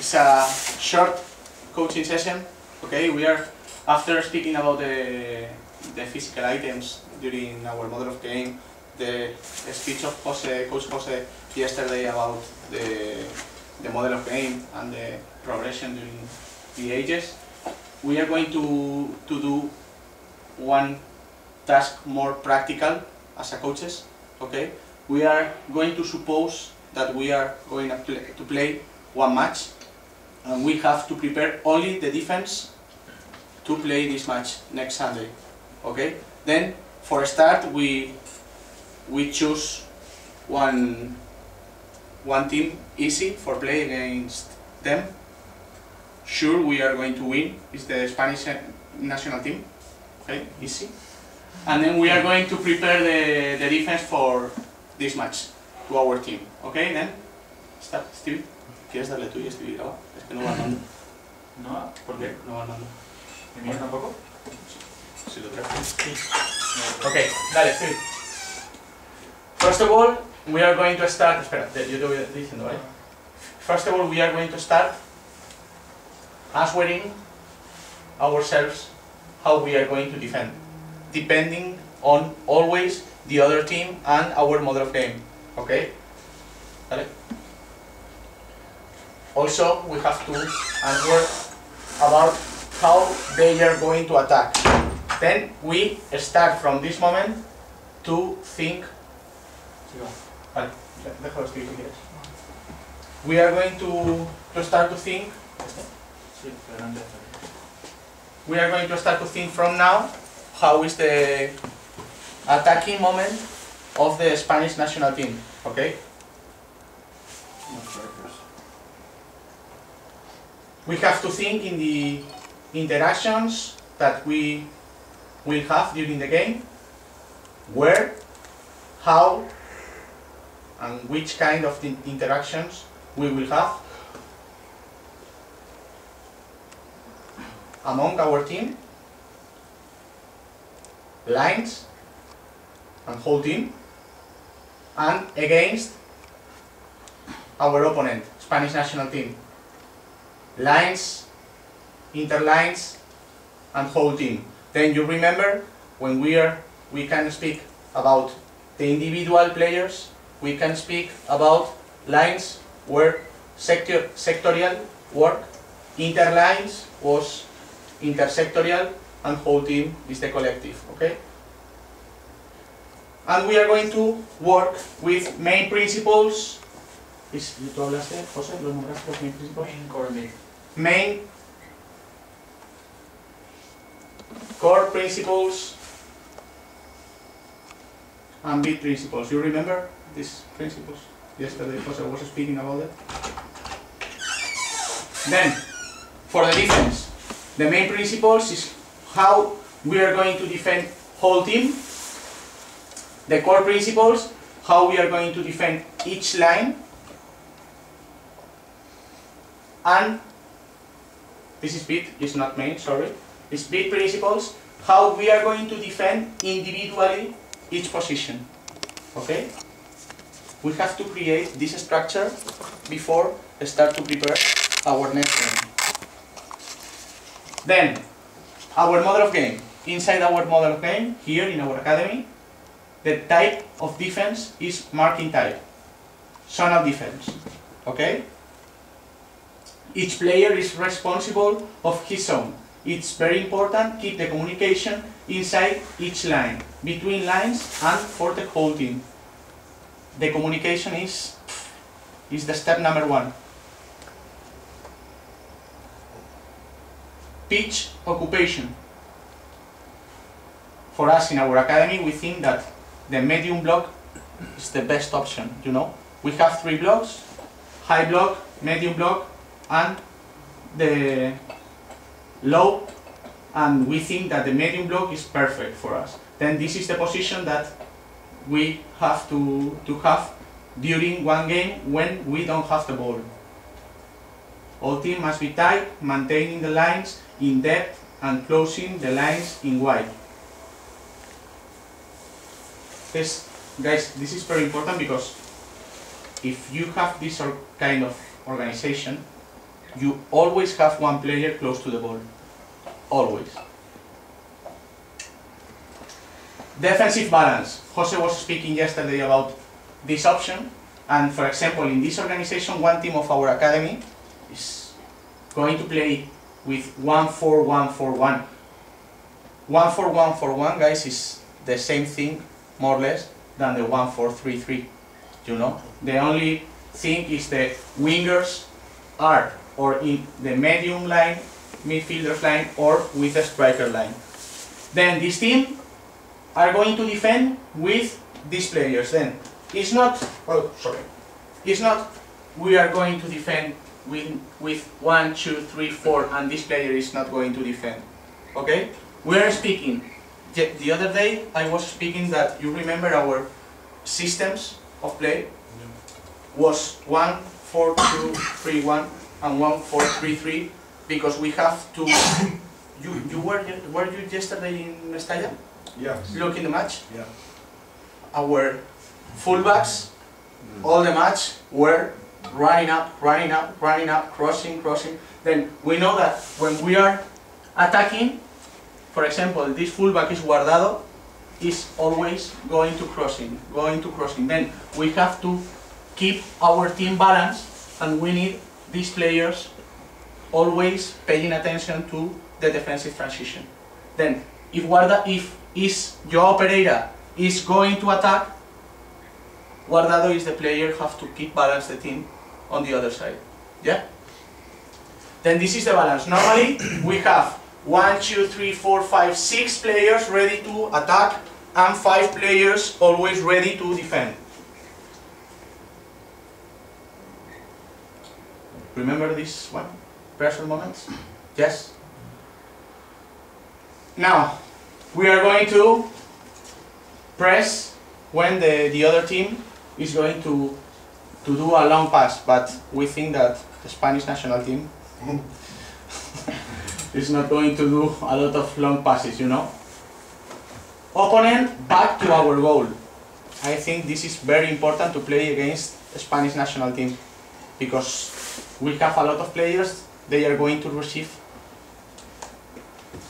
It's a short coaching session. Okay, we are, after speaking about the physical items during our model of game, the speech of Jose, Coach Jose yesterday about the model of game and the progression during the ages, we are going to do one task more practical as a coaches. Okay, we are going to suppose that we are going to play one match, and we have to prepare only the defense to play this match next Sunday. Okay, then for a start we choose one team easy for play against them. Sure, we are going to win. It's the Spanish national team. Okay, easy. And then we are going to prepare the defense for this match to our team. Okay, then start, Stevie. ¿Quieres darle tú y Stevie graba? Es que no va andando. No, ¿por qué? No va andando. ¿Mi mío tampoco? Si lo traes. Okay, dale, Stevie. First of all, we are going to start. Espera, yo te voy diciendo, ¿vale? First of all, we are going to start answering ourselves how we are going to defend, depending on always the other team and our model of game. Okay? Vale? Also, we have to answer about how they are going to attack. Then we start from this moment to think. Vale, déjalo escribir si quieres. We are going to start to think. We are going to start to think from now how is the attacking moment of the Spanish national team. Okay? We have to think in the interactions that we will have during the game, where, how, and which kind of interactions we will have among our team, lines, and whole team, and against our opponent, Spanish national team. Lines, interlines, and whole team. Then you remember when we can speak about the individual players, we can speak about lines were sectorial work, interlines was intersectorial, and whole team is the collective. Okay? And we are going to work with main principles. ¿Tú hablaste, José? ¿Los nombraste los main principles? Main core mid. Main core principles and bit principles. You remember these principles? Yesterday Jose was speaking about it. Then, for the defense, the main principles is how we are going to defend whole team. The core principles, how we are going to defend each line. And this is bit, it's not main, sorry. It's bit principles, how we are going to defend individually each position. Okay? We have to create this structure before we start to prepare our next game. Then, our model of game. Inside our model of game, here in our academy, the type of defense is marking type. Zonal defense. Okay? Each player is responsible of his zone. It's very important, keep the communication inside each line, between lines and for the whole team. The communication is the step number one. Pitch occupation. For us in our academy, we think that the medium block is the best option, you know. We have 3 blocks, high block, medium block, and the low, and we think that the medium block is perfect for us. Then this is the position that we have to have during one game when we don't have the ball. All team must be tight, maintaining the lines in depth and closing the lines in wide. Guys, this is very important because if you have this kind of organization, you always have one player close to the ball. Always. Defensive balance. Jose was speaking yesterday about this option, and for example, in this organization, one team of our academy is going to play with 1-4-1-4-1. 1-4-1-4-1, guys, is the same thing, more or less, than the 1-4-3-3. You know, the only thing is the wingers are or in the medium line, midfielders line, or with the striker line. Then this team are going to defend with these players. Then it's not, oh sorry, it's not we are going to defend with 1, 2, 3, 4, and this player is not going to defend. Okay? We are speaking. The other day I was speaking that you remember our systems of play was 1-4-2-3-1 and 1-4-3-3 because we have to. You were you yesterday in Mestalla? Yeah. Looking the match? Yeah. Our fullbacks, all the match were running up, crossing. Then we know that when we are attacking, for example, this fullback is Guardado, is always going to crossing. Then we have to keep our team balanced, and we need these players always paying attention to the defensive transition. Then if Joao Pereira is going to attack, Guardado is the player have to keep balance the team on the other side. Yeah? Then this is the balance. Normally we have 1, 2, 3, 4, 5, 6 players ready to attack and 5 players always ready to defend. Remember this one? Pressure moments? Yes? Now, we are going to press when the other team is going to do a long pass, but we think that the Spanish national team is not going to do a lot of long passes, you know. Opponent back to our goal. I think this is very important to play against the Spanish national team because we have a lot of players, they are going to receive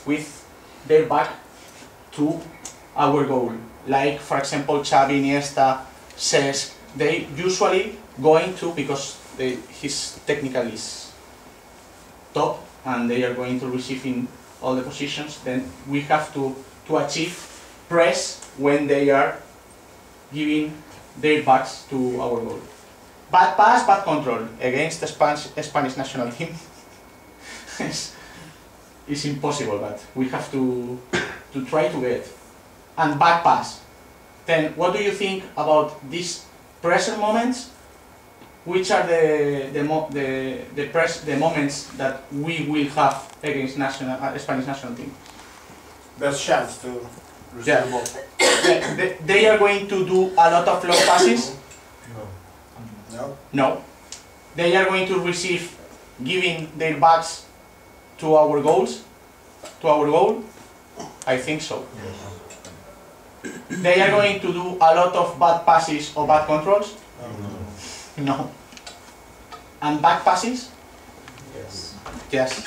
with their back to our goal. Like, for example, Xavi, Iniesta, Cesc, they usually going to, because his technical is top and they are going to receive in all the positions, then we have to achieve press when they are giving their backs to our goal. Bad pass, bad control against the Spanish national team is impossible, but we have to try to get. And back pass. Then what do you think about these pressure moments? Which are the moments that we will have against Spanish national team? Best chance to receive the ball. They are going to do a lot of long passes. No. No. They are going to receive, giving their backs to our goals, to our goal. I think so. They are going to do a lot of bad passes or bad controls. No. And back passes? Yes. Yes.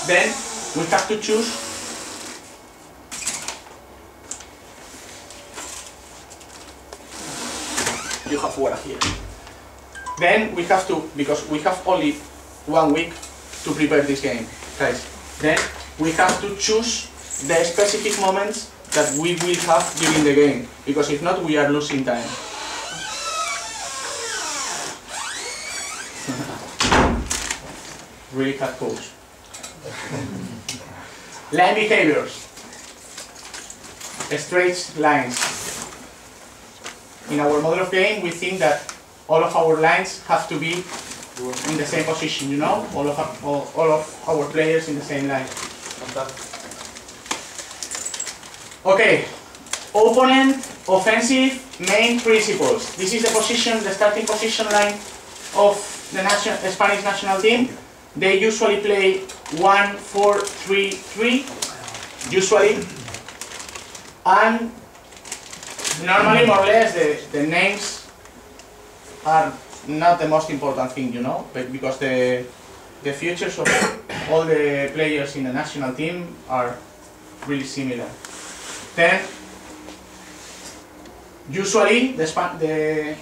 Then we have to choose. You have water here. Then we have to, because we have only 1 week to prepare this game, guys. Then we have to choose the specific moments that we will have during the game, because if not, we are losing time. Really hard coach. Line behaviors. Straight lines. In our model of game, we think that all of our lines have to be in the same position, you know? All of our players in the same line. Okay, opponent offensive main principles. This is the position, the starting position line of the Spanish national team. They usually play 1-4-3-3, usually, and normally, more or less, the names are not the most important thing, you know, but because the the futures of all the players in the national team are really similar. Then, usually the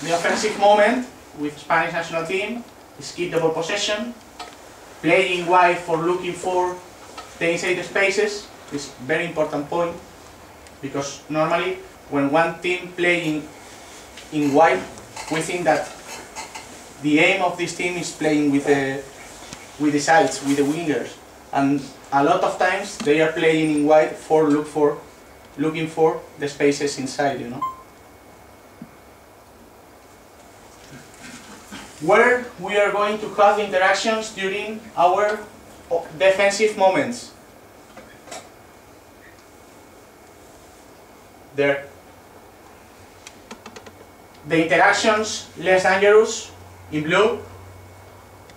offensive moment with Spanish national team is keep the ball possession, playing wide for looking for the inside spaces is very important point, because normally when one team playing in wide, we think that the aim of this team is playing with the sides, with the wingers, and a lot of times they are playing in wide for looking for the spaces inside, you know. Where we are going to have interactions during our defensive moments. There. The interactions less dangerous in blue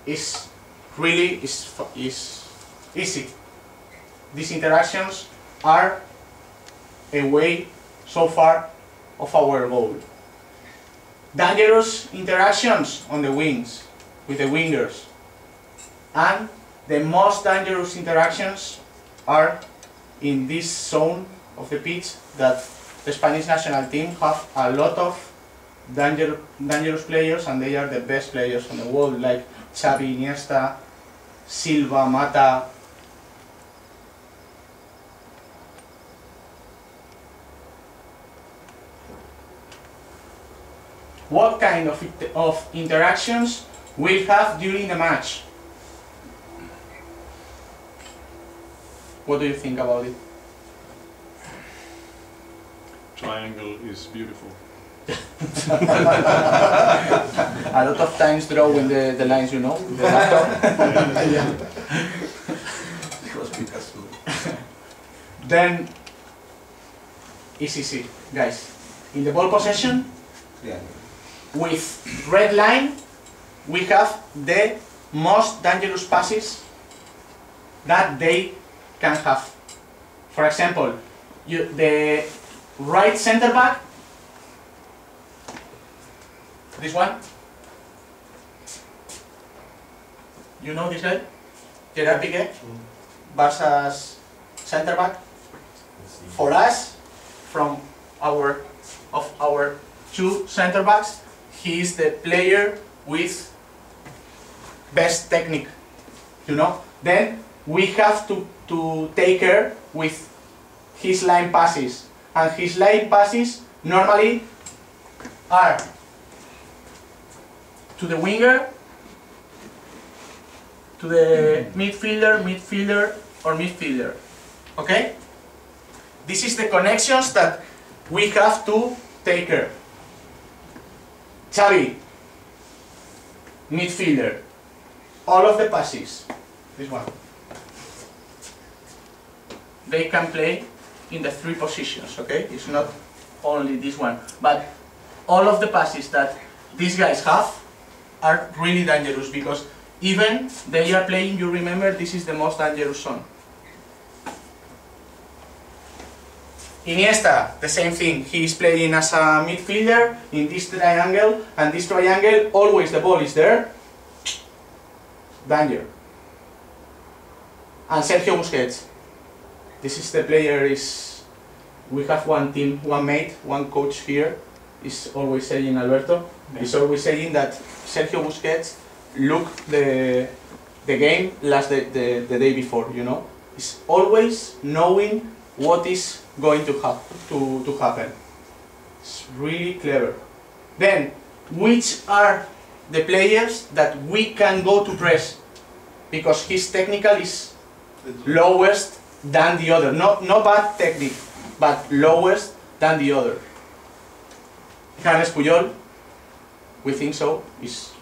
is really easy. These interactions are away so far of our goal. Dangerous interactions on the wings, with the wingers. And the most dangerous interactions are in this zone of the pitch that the Spanish national team have a lot of dangerous players, and they are the best players in the world, like Xavi, Iniesta, Silva, Mata. What kind of interactions we'll have during the match? What do you think about it? Triangle is beautiful. A lot of times drawing the lines, you know, the laptop. Then it's easy, guys. In the ball possession, with red line, we have the most dangerous passes that they can have. For example, the right center back, this one, you know this guy? Gerard Piqué, Barca's center back. For us, from our two center backs, he is the player with best technique, you know. Then we have to take care with his line passes, and his line passes normally are to the winger, to the midfielder or midfielder. Okay? This is the connections that we have to take care. Xavi, midfielder, all of the passes, this one, they can play in the three positions, okay? It's not only this one, but all of the passes that these guys have are really dangerous, because even they are playing, you remember, this is the most dangerous zone. Iniesta, the same thing. He is playing as a midfielder in this triangle, and this triangle, always the ball is there. Danger. And Sergio Busquets. This is the player, we have one team, one mate, one coach here, is always saying, Alberto, is always saying that Sergio Busquets look the game last the day before, you know. He's always knowing what is going to happen. It's really clever. Then, which are the players that we can go to press? Because his technical is lowest than the other. Not bad technique, but lowest than the other. Carles Puyol, we think so, is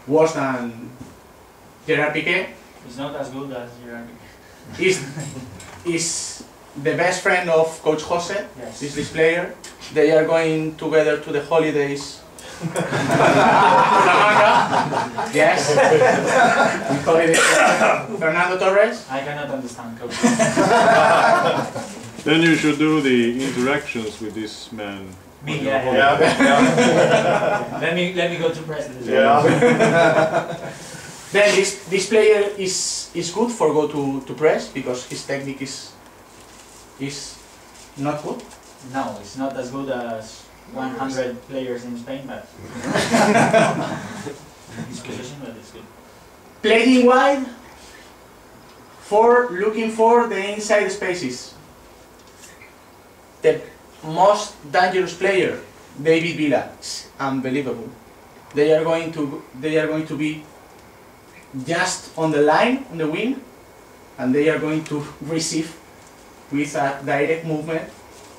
worse than Gerard Piqué. It's not as good as Gerard Piqué. Is the best friend of Coach Jose, Yes. is this player. They are going together to the holidays. Yes. On holidays. Fernando Torres. I cannot understand, coach. Then you should do the interactions with this man. Me, on yeah, your yeah. holiday. Let me go to president. Yeah. Then this player is good for go to press because his technique is not good. No, it's not as good as 100 players in Spain, but his position, but it's good. Playing wide for looking for the inside spaces. The most dangerous player, David Villa, is unbelievable. They are going to be just on the line, on the wing, and they are going to receive with a direct movement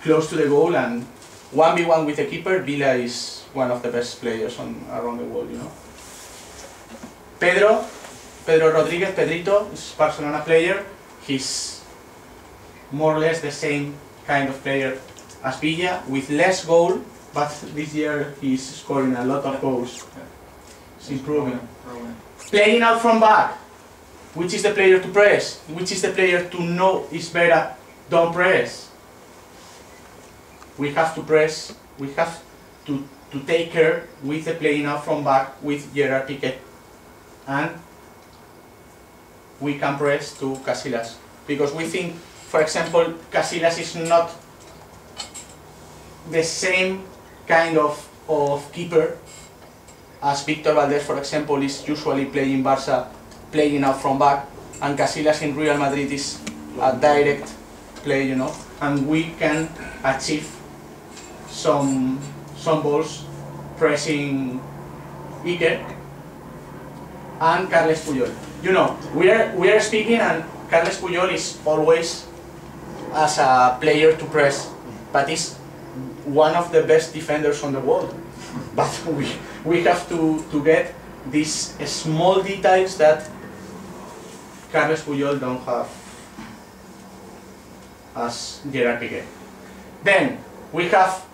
close to the goal, and 1v1 with the keeper. Villa is one of the best players around the world, you know. Pedro Rodriguez, Pedrito, is Barcelona player. He's more or less the same kind of player as Villa, with less goal, but this year he's scoring a lot of goals. He's improving. Playing out from back, which is the player to press, which is the player to know is better, don't press. We have to press, we have to take care with the playing out from back with Gerard Piqué. And we can press to Casillas, because we think, for example, Casillas is not the same kind of keeper as Victor Valdés, for example, is usually playing Barca, playing out from back, and Casillas in Real Madrid is a direct play, you know, and we can achieve some balls pressing Iker and Carles Puyol. You know, we are speaking, and Carles Puyol is always as a player to press, but is one of the best defenders on the world. But we have to get these small details that Carles Puyol don't have as Gerard Piqué. Then we have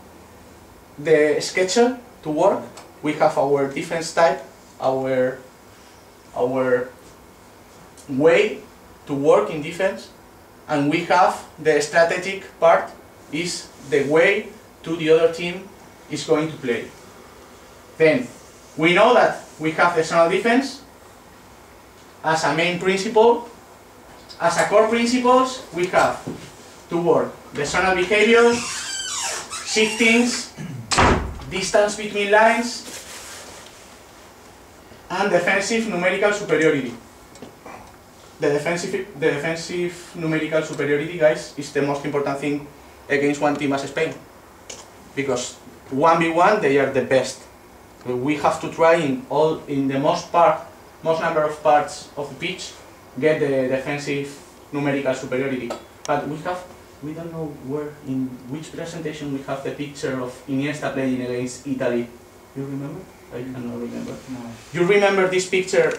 the schedule to work. We have our defense type, our way to work in defense, and we have the strategic part, is the way to the other team is going to play. Then we know that we have the zonal defense as a main principle. As a core principles, we have to work the zonal behavior, shiftings, distance between lines, and defensive numerical superiority. The defensive numerical superiority, guys, is the most important thing against one team as Spain, because 1v1 they are the best. We have to try in the most number of parts of the pitch get the defensive numerical superiority. But we don't know in which presentation we have the picture of Iniesta playing against Italy. You remember? I cannot remember. No. You remember this picture?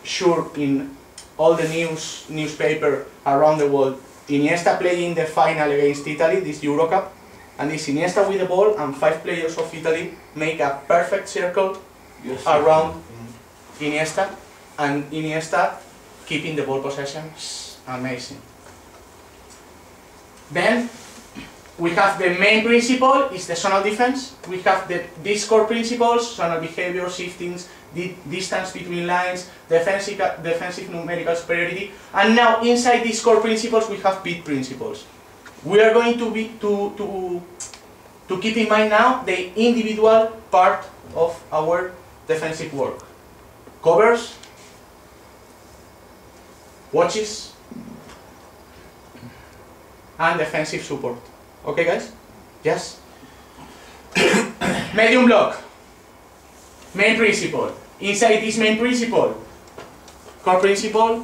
Sure, in all the newspaper around the world. Iniesta playing the final against Italy, this Euro Cup, and this Iniesta with the ball, and 5 players of Italy make a perfect circle around Iniesta, and Iniesta keeping the ball possession. Is amazing. Then we have the main principle is the zonal defense. We have these core principles: zonal behavior, shiftings, the distance between lines, defensive numerical superiority, and now inside these core principles we have beat principles. We are going to keep in mind now the individual part of our defensive work: covers, watches, and defensive support. Okay, guys? Yes? Medium block. Main principle. Inside this main principle, core principle,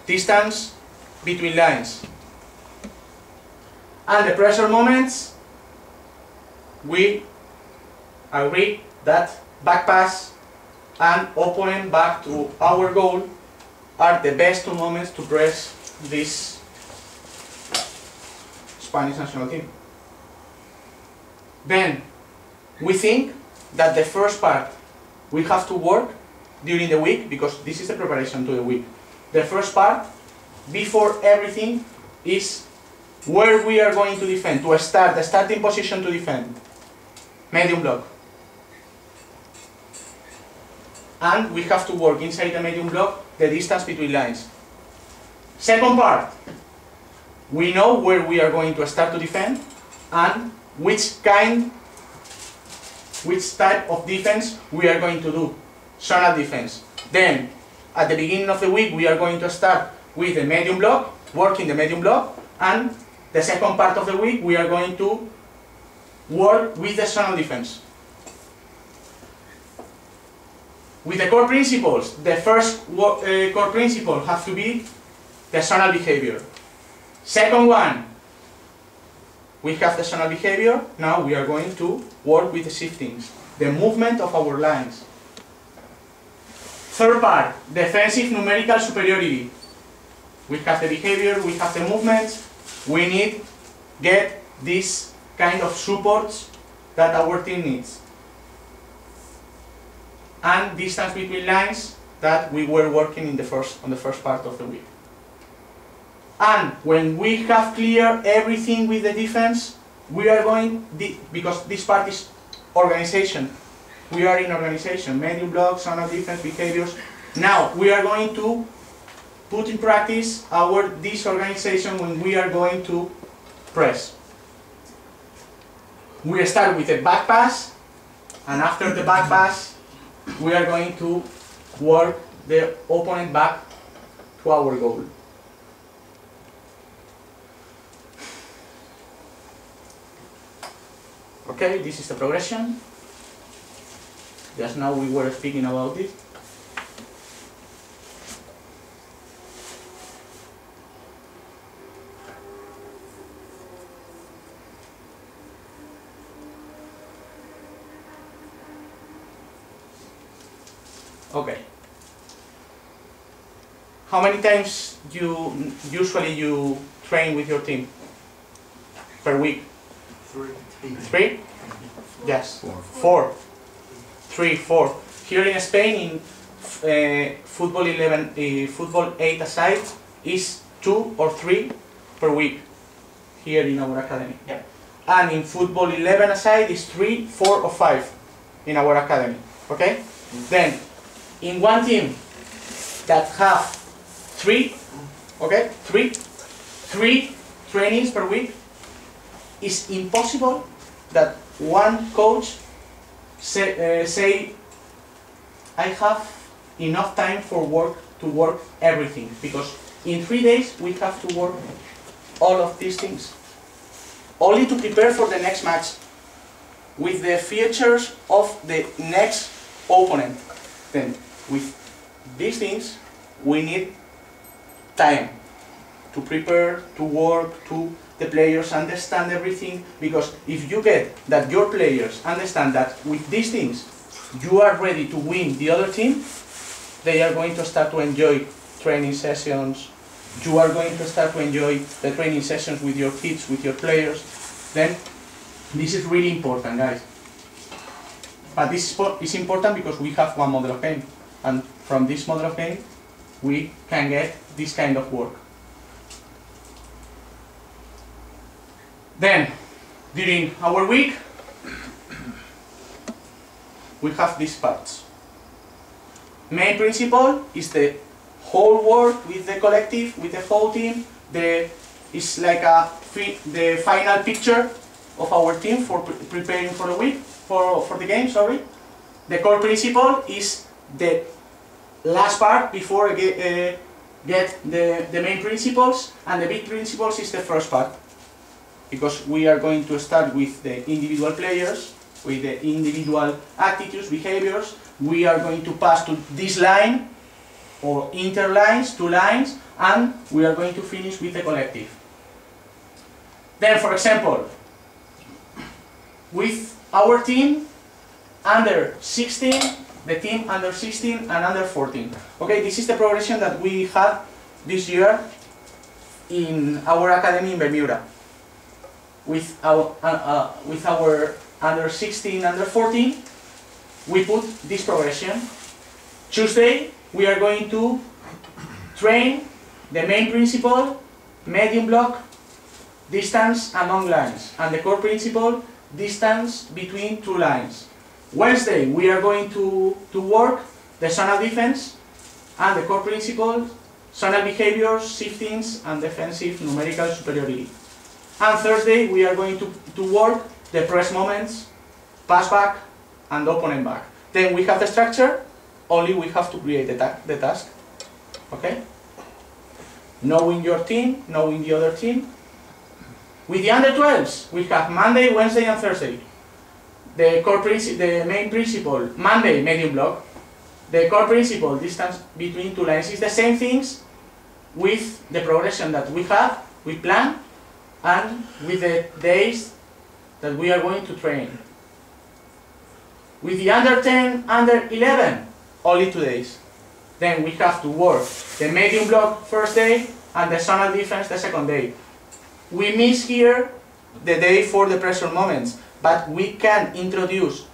distance between lines. And the pressure moments, we agree that back pass and opponent back to our goal are the best 2 moments to press this Spanish national team. Then we think that the first part we have to work during the week, because this is the preparation to the week. The first part, before everything, is where we are going to defend, to start, the starting position to defend. Medium block. and we have to work inside the medium block the distance between lines. Second part, we know where we are going to start to defend and which type of defense we are going to do, zonal defense. Then, at the beginning of the week, we are going to start with the medium block, working the medium block, and the second part of the week, we are going to work with the zonal defense. With the core principles, the first core principle has to be the zonal behavior. Second one, we have the zonal behavior. Now we are going to work with the shiftings, the movement of our lines. Third part, defensive numerical superiority. We have the behavior, we have the movements. We need get this kind of supports that our team needs. And distance between lines that we were working on the first part of the week. And when we have cleared everything with the defense, we are going, because this part is organization. We are in organization, medium blocks, zonal defense, behaviors. Now we are going to put in practice our disorganization when we are going to press. We start with a back pass, and after the back pass, we are going to work the opponent back to our goal. Okay, this is the progression. Just now we were speaking about it. Okay. How many times usually you train with your team per week? 3. 3? Yes. 4. 3, 4. Here in Spain, in football 8 aside is 2 or 3 per week. Here in our academy. Yeah. And in football 11 aside is 3, 4 or 5 in our academy. Okay? Then in one team that have 3, okay, 3 trainings per week, it's impossible that one coach say I have enough time for to work everything, because in 3 days we have to work all of these things only to prepare for the next match with the features of the next opponent. Then with these things we need time to prepare, to work, to the players understand everything, because if you get that your players understand that with these things you are ready to win the other team, they are going to start to enjoy training sessions, you are going to start to enjoy the training sessions with your kids, with your players. Then this is really important, guys. But this is important because we have one model of game, and from this model of game we can get this kind of work. Then, during our week, we have these parts. Main principle is the whole work with the collective, with the whole team. It's like the final picture of our team for preparing for the week, for the game. Sorry. The core principle is the last part before get the main principles, and the big principles is the first part. Because we are going to start with the individual players, with the individual attitudes, behaviors. We are going to pass to this line, or interlines, 2 lines, and we are going to finish with the collective. Then, for example, with our team under 16, the team under 16 and under 14. Okay, this is the progression that we had this year in our academy in Bermuda. With our under 16, under 14, we put this progression. Tuesday, we are going to train the main principle, medium block, distance among lines, and the core principle, distance between 2 lines. Wednesday, we are going to work the zonal defense and the core principles, zonal behaviors, shiftings, and defensive numerical superiority. And Thursday we are going to work the press moments, pass back, and opponent back. Then we have the structure, only we have to create the task. Okay? Knowing your team, knowing the other team. With the under 12s, we have Monday, Wednesday, and Thursday. The main principle, Monday, medium block. The core principle, distance between two lines, is the same things with the progression that we have, we plan, and with the days that we are going to train. With the under 10, under 11, only 2 days. Then we have to work the medium block first day and the zonal defense the second day. We miss here the day for the pressure moments, but we can introduce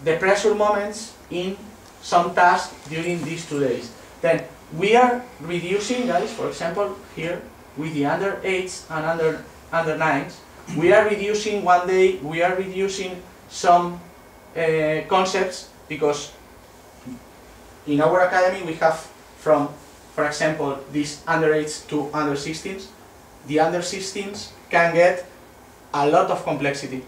the pressure moments in some tasks during these 2 days. Then we are reducing, guys, for example, here with the under 8s and under 9s, we are reducing one day, we are reducing some concepts, because in our academy we have from, for example, these under 8s to under 16s. The under 16s can get a lot of complexity,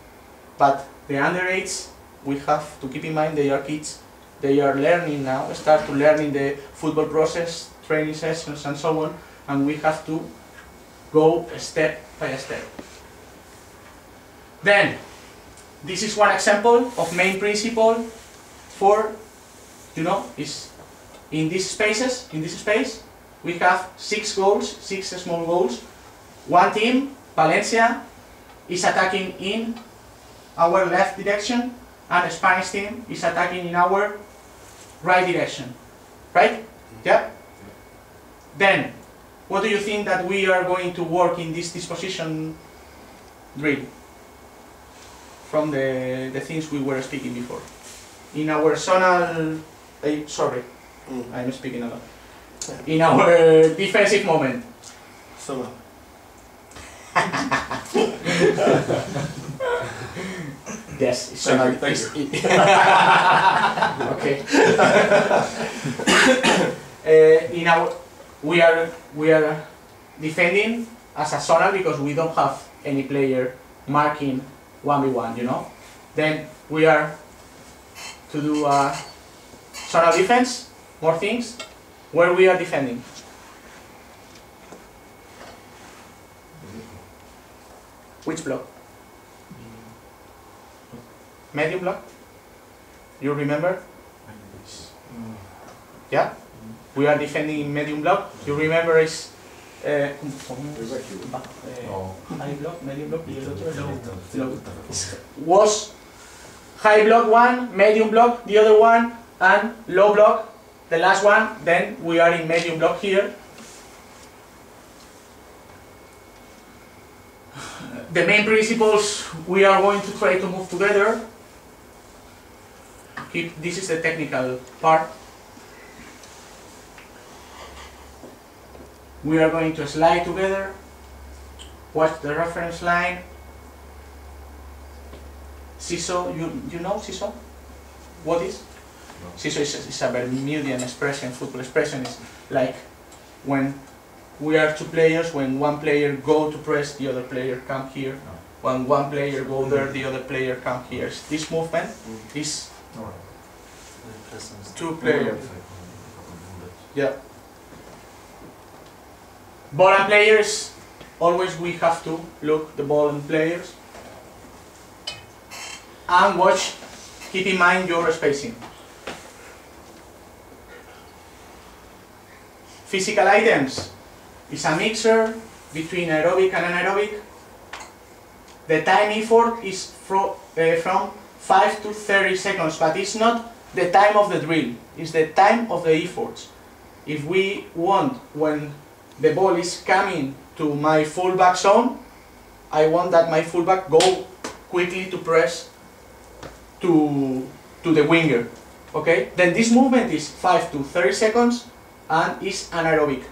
but the under 8s, we have to keep in mind they are kids. They are learning now, start to learning the football process, training sessions and so on, and we have to go step by step. Then, this is one example of main principle for, is in these spaces, in this space, we have 6 goals, 6 small goals. One team, Valencia, is attacking in our left direction, and the Spanish team is attacking in our right direction, right? Yeah? Then, what do you think that we are going to work in this disposition drill? From the things we were speaking before. In our zonal, I'm speaking a lot. In our defensive moment. Zonal. Yes, it's Thank zonal. you. Okay. We are defending as a zonal because we don't have any player marking 1v1, Then we are to do a zonal defense, more things, where we are defending. Which block? Medium block? You remember? Yeah? We are defending in medium block. You remember is high block, medium block, y el otro low. Was high block one, medium block the other one, and low block the last one. Then we are in medium block here. The main principles we are going to try to move together. This is the technical part. We are going to slide together, watch the reference line. CISO, you know CISO? What is? No. CISO is a Bermudian expression, football expression. It's like when we are 2 players, when one player go to press, the other player come here. No. When one player go there, the other player come here. This movement is 2 players. Yeah. Ball and players, always we have to look the ball and players. And watch, keep in mind your spacing. Physical items is a mixture between aerobic and anaerobic. The time effort is from 5 to 30 seconds, but it's not the time of the drill, it's the time of the efforts. If we want, when the ball is coming to my fullback zone, I want that my fullback go quickly to press to the winger. Okay? Then this movement is 5 to 30 seconds and is anaerobic.